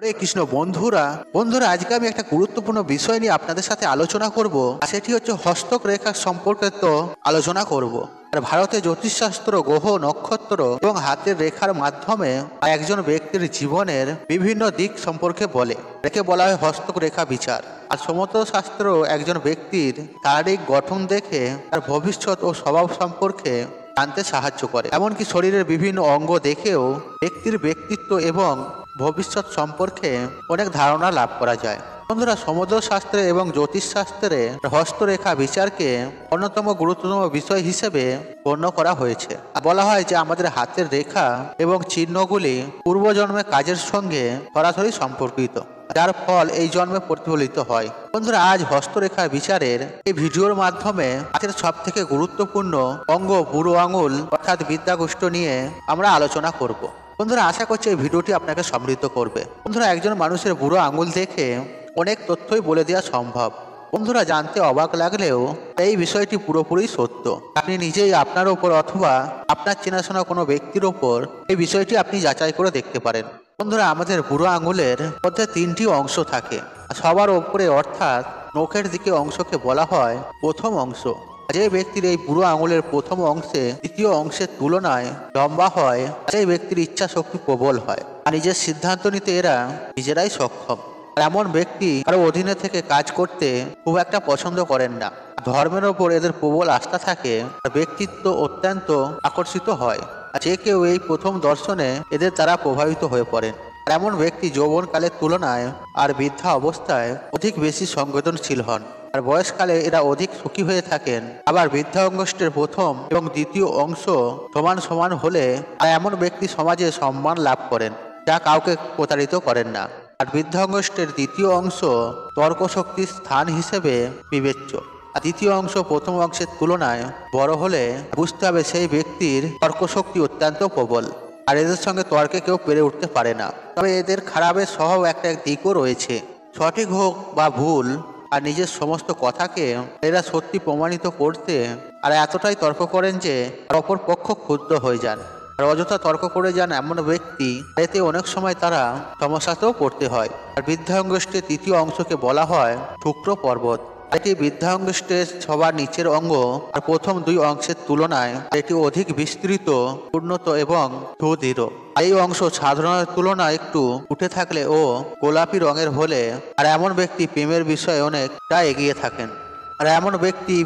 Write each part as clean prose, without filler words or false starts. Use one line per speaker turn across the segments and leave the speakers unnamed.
হরে কৃষ্ণ বন্ধুরা বন্ধুরা আজকে আমি একটা গুরুত্বপূর্ণ বিষয় নিয়ে আপনাদের সাথে আলোচনা করব। আর সেটি হচ্ছে হস্তক রেখা সম্পর্কে তো আলোচনা করব। আর ভারতে জ্যোতিষশাস্ত্র গ্রহ নক্ষত্র এবং হাতের রেখার মাধ্যমে একজন ব্যক্তির জীবনের বিভিন্ন দিক সম্পর্কে বলে। একে বলা হয় হস্তক রেখা বিচার। আর সমস্ত শাস্ত্র একজন ব্যক্তির শারীরিক গঠন দেখে তার ভবিষ্যৎ ও স্বভাব সম্পর্কে জানতে সাহায্য করে। এমনকি শরীরের বিভিন্ন অঙ্গ দেখেও ব্যক্তির ব্যক্তিত্ব এবং ভবিষ্যৎ সম্পর্কে অনেক ধারণা লাভ করা যায়। বন্ধুরা, সমুদ্র শাস্ত্রে এবং জ্যোতিষশাস্ত্রে হস্তরেখা বিচারকে অন্যতম গুরুত্বতম বিষয় হিসেবে গণ্য করা হয়েছে। বলা হয় যে আমাদের হাতের রেখা এবং চিহ্নগুলি পূর্বজন্মের কাজের সঙ্গে সরাসরি সম্পর্কিত, যার ফল এই জন্মে প্রতিফলিত হয়। বন্ধুরা, আজ হস্তরেখা বিচারের এই ভিডিওর মাধ্যমে হাতের সব থেকে গুরুত্বপূর্ণ অঙ্গ বুড়ো আঙুল অর্থাৎ বিদ্যাগোষ্ঠ নিয়ে আমরা আলোচনা করব। বন্ধুরা, আশা করছি এই ভিডিওটি আপনাকে সমৃদ্ধ করবে। বন্ধুরা, একজন মানুষের বুড়ো আঙুল দেখে অনেক তথ্যই বলে দেওয়া সম্ভব। বন্ধুরা, জানতে অবাক লাগলেও এই বিষয়টি পুরোপুরি সত্য। আপনি নিজেই আপনার ওপর অথবা আপনার চেনাশোনা কোনো ব্যক্তির ওপর এই বিষয়টি আপনি যাচাই করে দেখতে পারেন। বন্ধুরা, আমাদের বুড়ো আঙুলের মধ্যে তিনটি অংশ থাকে। সবার ওপরে অর্থাৎ নখের দিকে অংশকে বলা হয় প্রথম অংশ। যে ব্যক্তির এই বুড়ো আঙুলের প্রথম অংশে দ্বিতীয় অংশের তুলনায় লম্বা হয়, সেই ব্যক্তির ইচ্ছা শক্তি প্রবল হয় আর নিজের সিদ্ধান্ত নিতে এরা নিজেরাই সক্ষম। আর এমন ব্যক্তি কারো অধীনে থেকে কাজ করতে খুব একটা পছন্দ করেন না। ধর্মের ওপর এদের প্রবল আস্থা থাকে, ব্যক্তিত্ব অত্যন্ত আকর্ষিত হয়। যে কেউ এই প্রথম দর্শনে এদের দ্বারা প্রভাবিত হয়ে পড়েন। এমন ব্যক্তি যৌবনকালের তুলনায় আর বৃদ্ধা অবস্থায় অধিক বেশি সংবেদনশীল হন। আর বয়সকালে এরা অধিক সুখী হয়ে থাকেন। আবার বৃদ্ধাঙ্গুষ্ঠের প্রথম এবং দ্বিতীয় অংশ সমান সমান হলে এমন ব্যক্তি সমাজে সম্মান লাভ করেন, যা কাউকে প্রতারিত করেন না। আর বৃদ্ধাঙ্গুষ্ঠের দ্বিতীয় অংশ তর্কশক্তির স্থান হিসেবে বিবেচ্য। আর দ্বিতীয় অংশ প্রথম অংশের তুলনায় বড় হলে বুঝতে হবে সেই ব্যক্তির তর্কশক্তি অত্যন্ত প্রবল। আর এদের সঙ্গে তর্কে কেউ পেরে উঠতে পারে না। তবে এদের খারাপের সহ একটা দিকও রয়েছে। সঠিক হোক বা ভুল আর নিজের সমস্ত কথাকে এরা সত্যি প্রমাণিত করতে আর এতটাই তর্ক করেন যে অপর পক্ষ ক্ষুব্ধ হয়ে যান। আর অযথা তর্ক করে যান এমন ব্যক্তি, এতে অনেক সময় তারা সমস্যাতেও পড়তে হয়। আর বৃদ্ধাঙ্গুষ্ঠের তৃতীয় অংশকে বলা হয় শুক্র পর্বত। এটি বৃদ্ধাঙ্গুষ্ঠের সবার নিচের অঙ্গ। আর প্রথম দুই অংশের তুলনায় এটি অধিক বিস্তৃত, উন্নত এবং সুদৃঢ়। এই অংশ সাধারণের তুলনায় একটু উঠে থাকলে ও গোলাপি রঙের হলে আর এমন ব্যক্তি প্রেমের বিষয়ে অনেকটা এগিয়ে থাকেন। আর এমন ব্যক্তি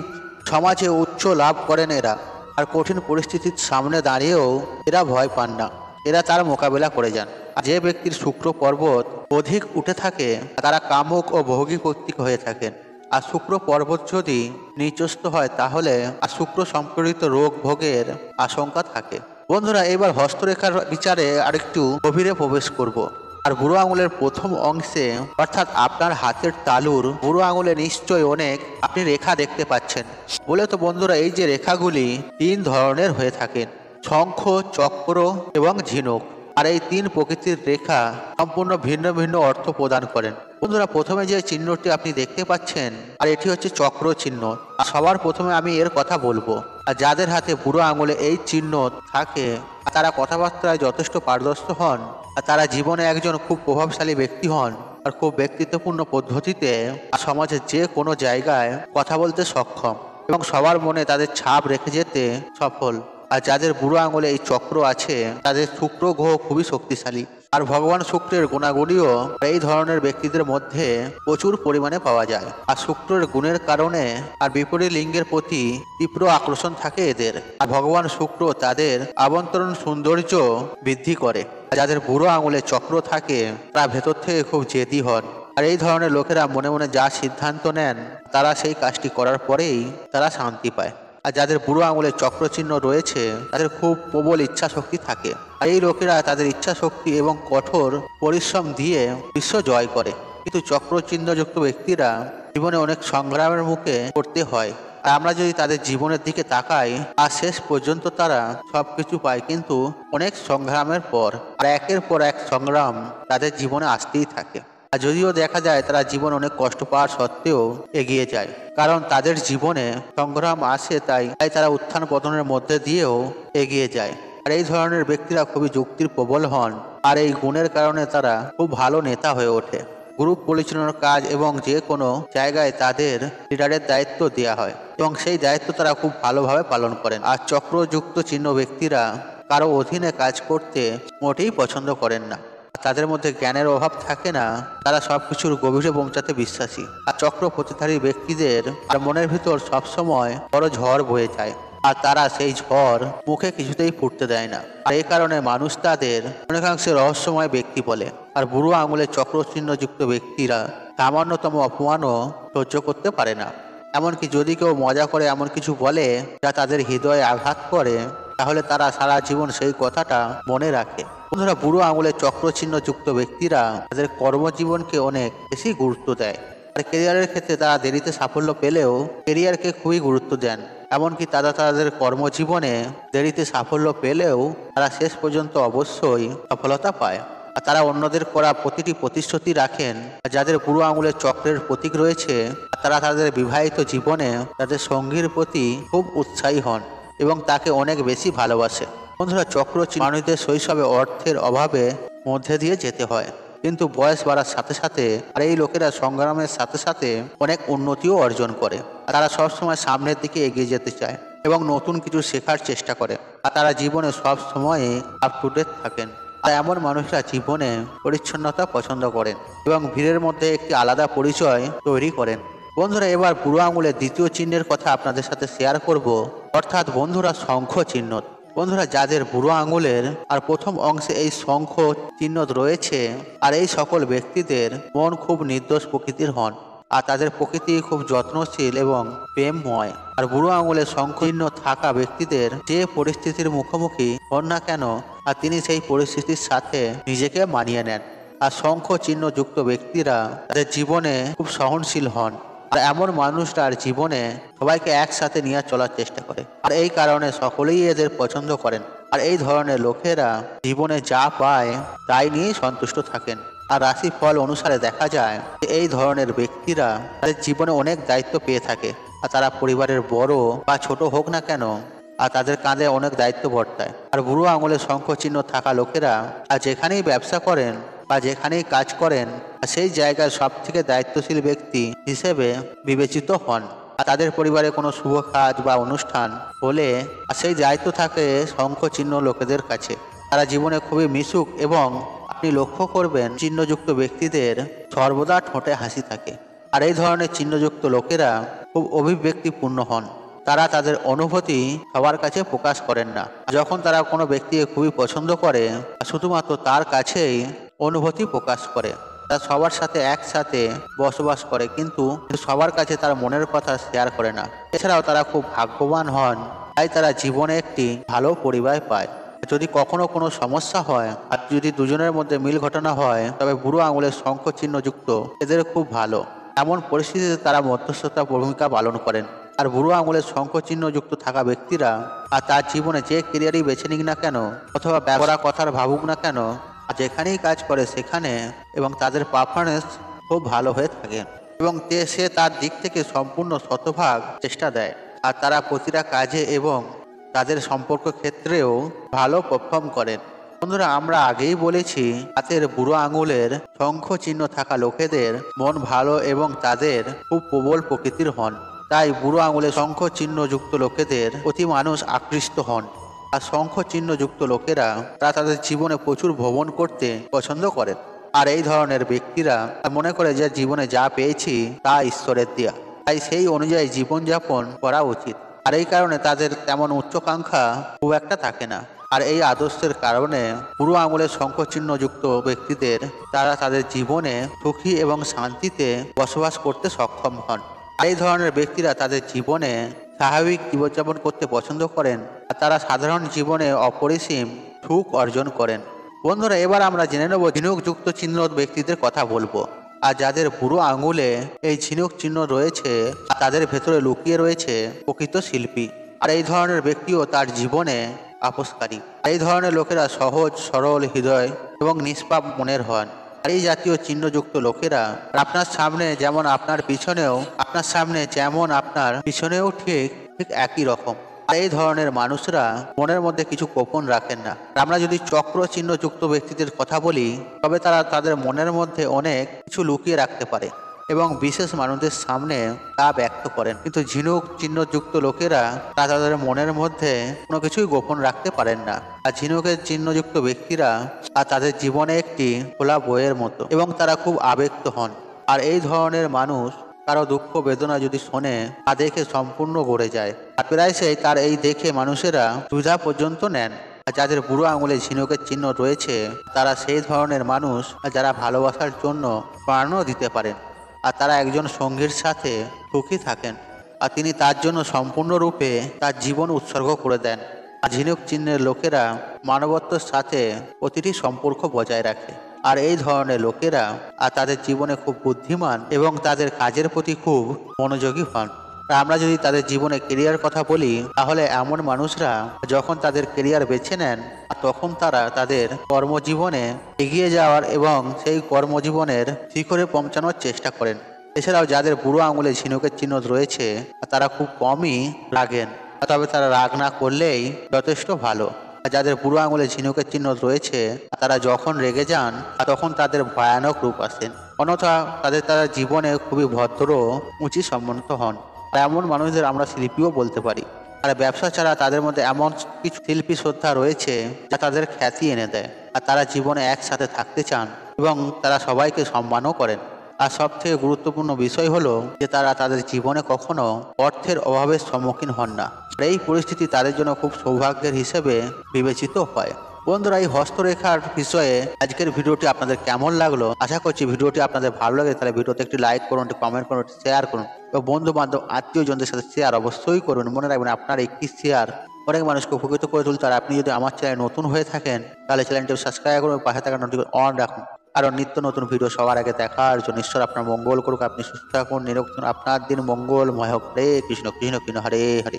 সমাজে উচ্চ লাভ করেন এরা। আর কঠিন পরিস্থিতির সামনে দাঁড়িয়েও এরা ভয় পান না, এরা তার মোকাবেলা করে যান। যে ব্যক্তির শুক্র পর্বত অধিক উঠে থাকে তারা কামুক ও ভৌগিক প্রতীক হয়ে থাকেন। আর শুক্র পর্বত যদি নিচস্থ হয় তাহলে আর শুক্র সম্পর্কিত রোগ ভোগের আশঙ্কা থাকে। বন্ধুরা, এবার হস্তরেখার বিচারে আরেকটু গভীরে প্রবেশ করব। আর বুড়ো আঙুলের প্রথম অংশে অর্থাৎ আপনার হাতের তালুর বুড়ো আঙুলে নিশ্চয়ই অনেক আপনি রেখা দেখতে পাচ্ছেন। বলে তো বন্ধুরা, এই যে রেখাগুলি তিন ধরনের হয়ে থাকেন: শঙ্খ, চক্র এবং ঝিনুক। আর এই তিন প্রকৃতির রেখা সম্পূর্ণ ভিন্ন ভিন্ন অর্থ প্রদান করেন। বন্ধুরা, প্রথমে যে চিহ্নটি আপনি দেখতে পাচ্ছেন আর এটি হচ্ছে চক্র চিহ্ন। আর সবার প্রথমে আমি এর কথা বলবো। আর যাদের হাতে বুড়ো আঙুলে এই চিহ্ন থাকে তারা কথাবার্তায় যথেষ্ট পারদর্শী হন। আর তারা জীবনে একজন খুব প্রভাবশালী ব্যক্তি হন। আর খুব ব্যক্তিত্বপূর্ণ পদ্ধতিতে সমাজের যে কোনো জায়গায় কথা বলতে সক্ষম এবং সবার মনে তাদের ছাপ রেখে যেতে সফল। আর যাদের বুড়ো আঙুলে এই চক্র আছে তাদের শুক্র গ্রহ খুবই শক্তিশালী। আর ভগবান শুক্রের গুণাগুলিও এই ধরনের ব্যক্তিদের মধ্যে প্রচুর পরিমাণে পাওয়া যায়। আর শুক্রের গুণের কারণে আর বিপরীত লিঙ্গের প্রতি তীব্র আকর্ষণ থাকে এদের। আর ভগবান শুক্র তাদের আভ্যন্তরীণ সৌন্দর্য বৃদ্ধি করে। যাদের বুড়ো আঙুলে চক্র থাকে তারা ভেতর থেকে খুব জেদি হন। আর এই ধরনের লোকেরা মনে মনে যা সিদ্ধান্ত নেন তারা সেই কাজটি করার পরেই তারা শান্তি পায়। আর যাদের বুড়ো আঙুলের চক্রচিহ্ন রয়েছে তাদের খুব প্রবল ইচ্ছা শক্তি থাকে। আর এই লোকেরা তাদের ইচ্ছা শক্তি এবং কঠোর পরিশ্রম দিয়ে বিশ্ব জয় করে। কিন্তু চক্রচিহ্নযুক্ত ব্যক্তিরা জীবনে অনেক সংগ্রামের মুখে পড়তে হয়। আর আমরা যদি তাদের জীবনের দিকে তাকাই আর শেষ পর্যন্ত তারা সবকিছু পায়, কিন্তু অনেক সংগ্রামের পর আর একের পর এক সংগ্রাম তাদের জীবনে আসতেই থাকে। আর যদিও দেখা যায় তারা জীবন অনেক কষ্ট পাওয়ার সত্ত্বেও এগিয়ে যায়, কারণ তাদের জীবনে সংগ্রাম আসে, তাই তারা উত্থান পতনের মধ্যে দিয়েও এগিয়ে যায়। আর এই ধরনের ব্যক্তিরা খুবই যুক্তির প্রবল হন, আর এই গুণের কারণে তারা খুব ভালো নেতা হয়ে ওঠে। গ্রুপ পরিচালনার কাজ এবং যে কোনো জায়গায় তাদের লিডারের দায়িত্ব দেওয়া হয় এবং সেই দায়িত্ব তারা খুব ভালোভাবে পালন করেন। আর চক্রযুক্ত চিহ্ন ব্যক্তিরা কারো অধীনে কাজ করতে মোটেই পছন্দ করেন না। তাদের মধ্যে জ্ঞানের অভাব থাকে না, তারা সবকিছুর গভীরে পৌঁছাতে বিশ্বাসী। আর চক্র প্রতিধারী ব্যক্তিদের আর মনের ভিতর সবসময় বড় ঝড় বয়ে যায়, আর তারা সেই ঝড় মুখে কিছুতেই ফুটতে দেয় না। আর এই কারণে মানুষ তাদের অনেকাংশে রহস্যময় ব্যক্তি বলে। আর বুড়ো আঙুলের চক্র চিহ্নযুক্ত ব্যক্তিরা সামান্যতম অপমানও সহ্য করতে পারে না। এমনকি যদি কেউ মজা করে এমন কিছু বলে যা তাদের হৃদয়ে আঘাত করে, তাহলে তারা সারা জীবন সেই কথাটা মনে রাখে। বন্ধুরা, বুড়ো আঙুলের চক্র চিহ্নযুক্ত ব্যক্তিরা তাদের কর্মজীবনকে অনেক বেশি গুরুত্ব দেয়। আর কেরিয়ারের ক্ষেত্রে তারা দেরিতে সাফল্য পেলেও কেরিয়ারকে খুবই গুরুত্ব দেন। এমনকি তারা তাদের কর্মজীবনে দেরিতে সাফল্য পেলেও তারা শেষ পর্যন্ত অবশ্যই সফলতা পায়। আর তারা অন্যদের করা প্রতিটি প্রতিশ্রুতি রাখেন। যাদের বুড়ো আঙুলের চক্রের প্রতীক রয়েছে, তারা তাদের বিবাহিত জীবনে তাদের সঙ্গীর প্রতি খুব উৎসাহী হন এবং তাকে অনেক বেশি ভালোবাসে। বন্ধুরা, চক্র মানুষদের শৈশবে অর্থের অভাবে মধ্যে দিয়ে যেতে হয়, কিন্তু বয়স বাড়ার সাথে সাথে আর এই লোকেরা সংগ্রামের সাথে সাথে অনেক উন্নতিও অর্জন করে। তারা সবসময় সামনের দিকে এগিয়ে যেতে চায় এবং নতুন কিছু শেখার চেষ্টা করে। আর তারা জীবনে সব সময় আপ টু ডেট থাকেন। আর এমন মানুষরা জীবনে পরিচ্ছন্নতা পছন্দ করেন এবং ভিড়ের মধ্যে একটি আলাদা পরিচয় তৈরি করেন। বন্ধুরা, এবার বুড়ো আঙুলের দ্বিতীয় চিহ্নের কথা আপনাদের সাথে শেয়ার করব, অর্থাৎ বন্ধুরা শঙ্খ চিহ্ন। বন্ধুরা, যাদের বুড়ো আঙুলের আর প্রথম অংশে এই শঙ্খ চিহ্ন রয়েছে, আর এই সকল ব্যক্তিদের মন খুব নির্দোষ প্রকৃতির হন, আর তাদের প্রকৃতি খুব যত্নশীল এবং প্রেমময়। আর বুড়ো আঙুলের শঙ্খ চিহ্ন থাকা ব্যক্তিদের যে পরিস্থিতির মুখোমুখি হন না কেন, আর তিনি সেই পরিস্থিতির সাথে নিজেকে মানিয়ে নেন। আর শঙ্খ চিহ্নযুক্ত ব্যক্তিরা তাদের জীবনে খুব সহনশীল হন, আর এমন মানুষরা জীবনে সবাইকে একসাথে নিয়ে চলার চেষ্টা করে। আর এই কারণে সকলেই এদের পছন্দ করেন। আর এই ধরনের লোকেরা জীবনে যা পায় তাই নিয়ে সন্তুষ্ট থাকেন। আর রাশি ফল অনুসারে দেখা যায় যে এই ধরনের ব্যক্তিরা তাদের জীবনে অনেক দায়িত্ব পেয়ে থাকে। আর তারা পরিবারের বড় বা ছোট হোক না কেন, আর তাদের কাঁধে অনেক দায়িত্ব বর্তায়। আর বুড়ো আঙুলের শঙ্খ চিহ্ন থাকা লোকেরা আর যেখানেই ব্যবসা করেন বা যেখানেই কাজ করেন, সেই জায়গার সব থেকে দায়িত্বশীল ব্যক্তি হিসেবে বিবেচিত হন। আর তাদের পরিবারে কোনো শুভ কাজ বা অনুষ্ঠান হলে সেই দায়িত্ব থাকে শঙ্খ চিহ্ন লোকেদের কাছে। তারা জীবনে খুবই মিশুক এবং আপনি লক্ষ্য করবেন চিহ্নযুক্ত ব্যক্তিদের সর্বদা ঠোঁটে হাসি থাকে। আর এই ধরনের চিহ্নযুক্ত লোকেরা খুব অভিব্যক্তিপূর্ণ হন। তারা তাদের অনুভূতি সবার কাছে প্রকাশ করেন না। যখন তারা কোনো ব্যক্তিকে খুবই পছন্দ করে, শুধুমাত্র তার কাছেই অনুভূতি প্রকাশ করে। তারা সবার সাথে একসাথে বসবাস করে, কিন্তু সবার কাছে তার মনের কথা শেয়ার করে না। এছাড়াও তারা খুব ভাগ্যবান হন, তাই তারা জীবনে একটি ভালো পরিবার পায়। যদি কখনো কোনো সমস্যা হয় আর যদি দুজনের মধ্যে মিল ঘটনা হয়, তবে বুড়ো আঙুলের শঙ্খ চিহ্নযুক্ত এদের খুব ভালো। এমন পরিস্থিতিতে তারা মধ্যস্থতা ভূমিকা পালন করেন। আর বুড়ো আঙুলের শঙ্খ চিহ্নযুক্ত থাকা ব্যক্তিরা আর তার জীবনে যে কেরিয়ারই বেছে নিক না কেন, অথবা ব্যবহার কথার ভাবুক না কেন, আর যেখানেই কাজ করে সেখানে এবং তাদের পারফরমেন্স খুব ভালো হয়ে থাকে এবং সে তার দিক থেকে সম্পূর্ণ শতভাগ চেষ্টা দেয়। আর তারা প্রতিটা কাজে এবং তাদের সম্পর্ক ক্ষেত্রেও ভালো পারফর্ম করেন। বন্ধুরা, আমরা আগেই বলেছি হাতের বুড়ো আঙুলের শঙ্খ চিহ্ন থাকা লোকেদের মন ভালো এবং তাদের খুব প্রবল প্রকৃতির হন। তাই বুড়ো আঙুলের শঙ্খ চিহ্নযুক্ত লোকেদের প্রতি মানুষ আকৃষ্ট হন। আর শঙ্খ চিহ্নযুক্ত লোকেরা তারা তাদের জীবনে প্রচুর ভ্রমণ করতে পছন্দ করেন। আর এই ধরনের ব্যক্তিরা মনে করে যে জীবনে যা পেয়েছি তা ঈশ্বরের দেয়া, তাই সেই অনুযায়ী জীবনযাপন করা উচিত। আর এই কারণে তাদের তেমন উচ্চাকাঙ্ক্ষা খুব একটা থাকে না। আর এই আদর্শের কারণে বুড়ো আঙুলের শঙ্খ চিহ্নযুক্ত ব্যক্তিদের তারা তাদের জীবনে সুখী এবং শান্তিতে বসবাস করতে সক্ষম হন। এই ধরনের ব্যক্তিরা তাদের জীবনে স্বাভাবিক জীবনযাপন করতে পছন্দ করেন, আর তারা সাধারণ জীবনে অপরিসীম সুখ অর্জন করেন। বন্ধুরা, এবার আমরা জেনে নেব ঝিনুকযুক্ত চিহ্ন ব্যক্তিদের কথা বলবো। আর যাদের বুড়ো আঙুলে এই ঝিনুক চিহ্ন রয়েছে, তাদের ভেতরে লুকিয়ে রয়েছে প্রকৃত শিল্পী। আর এই ধরনের ব্যক্তিও তার জীবনে আপোষকারী। এই ধরনের লোকেরা সহজ সরল হৃদয় এবং নিষ্পাপ মনের হন। আর এই জাতীয় চিহ্নযুক্ত লোকেরা আপনার সামনে যেমন আপনার পিছনেও ঠিক একই রকম। আর এই ধরনের মানুষরা মনের মধ্যে কিছু গোপন রাখেন না। আমরা যদি চক্র চিহ্ন যুক্ত ব্যক্তিদের কথা বলি, তবে তারা তাদের মনের মধ্যে অনেক কিছু লুকিয়ে রাখতে পারে এবং বিশেষ মানুষদের সামনে তা ব্যক্ত করেন। কিন্তু ঝিনুক চিহ্নযুক্ত লোকেরা তারা তাদের মনের মধ্যে কোনো কিছুই গোপন রাখতে পারেন না। আর ঝিনুকের চিহ্নযুক্ত ব্যক্তিরা আর তাদের জীবনে একটি খোলা বইয়ের মতো এবং তারা খুব আবেগত হন। আর এই ধরনের মানুষ কারো দুঃখ বেদনা যদি শোনে তা দেখে সম্পূর্ণ গড়ে যায়। আর প্রায় সেই তার এই দেখে মানুষেরা সুবিধা পর্যন্ত নেন। আর যাদের বুড়ো আঙুলে ঝিনুকের চিহ্ন রয়েছে তারা সেই ধরনের মানুষ যারা ভালোবাসার জন্য প্রাণও দিতে পারেন। আর তারা একজন সঙ্গীর সাথে সুখী থাকেন আর তিনি তার জন্য সম্পূর্ণরূপে তার জীবন উৎসর্গ করে দেন। আর ঝিনুক চিহ্নের লোকেরা মানবত্বের সাথে প্রতিটি সম্পর্ক বজায় রাখে। আর এই ধরনের লোকেরা আর তাদের জীবনে খুব বুদ্ধিমান এবং তাদের কাজের প্রতি খুব মনোযোগী হন। আর আমরা যদি তাদের জীবনে কেরিয়ার কথা বলি, তাহলে এমন মানুষরা যখন তাদের কেরিয়ার বেছে নেন তখন তারা তাদের কর্মজীবনে এগিয়ে যাওয়ার এবং সেই কর্মজীবনের শিখরে পৌঁছানোর চেষ্টা করেন। এছাড়াও যাদের বুড়ো আঙুলে ঝিনুকের চিহ্ন রয়েছে তারা খুব কমই রাগেন, তবে তারা রাগ না করলেই যথেষ্ট ভালো। যাদের বুড়ো আঙুলে ঝিনুকের চিহ্ন রয়েছে তারা যখন রেগে যান তখন তাদের ভয়ানক রূপ আসেন, অন্যথা তারা জীবনে খুবই ভদ্র উঁচু সম্মানিত হন। আর এমন মানুষদের আমরা শিল্পীও বলতে পারি। আর ব্যবসা ছাড়া তাদের মধ্যে এমন কিছু শিল্পী শ্রদ্ধা রয়েছে যা তাদের খ্যাতি এনে দেয়। আর তারা জীবনে একসাথে থাকতে চান এবং তারা সবাইকে সম্মানও করেন। আর সব থেকে গুরুত্বপূর্ণ বিষয় হলো যে তারা তাদের জীবনে কখনো অর্থের অভাবের সম্মুখীন হন না। এই পরিস্থিতি তাদের জন্য খুব সৌভাগ্যের হিসেবে বিবেচিত হয়। বন্ধুরা, এই হস্তরেখার বিষয়ে আজকের ভিডিওটি আপনাদের কেমন লাগলো? আশা করছি ভিডিওটি আপনাদের ভালো লাগে। তাহলে ভিডিওতে একটি লাইক করুন, একটি কমেন্ট করুন, শেয়ার করুন এবং বন্ধু বান্ধব আত্মীয়জনদের সাথে শেয়ার অবশ্যই করুন। মনে রাখবেন আপনার একটি শেয়ার অনেক মানুষকে উপকৃত করে তুলতে। আর আপনি যদি আমার চ্যানেলে নতুন হয়ে থাকেন তাহলে চ্যানেলটি সাবস্ক্রাইব করুন, পাশে থাকা নোটিফিকেশন অন রাখুন। কারণ নিত্য নতুন ভিডিও সবার আগে দেখার জন্য ঈশ্বর আপনার মঙ্গল করুক। আপনি সুস্থ থাকুন, নিরোগ থাকুন, আপনার দিন মঙ্গলময় হোক। হরে কৃষ্ণ কৃষ্ণ কৃষ্ণ হরে হরে।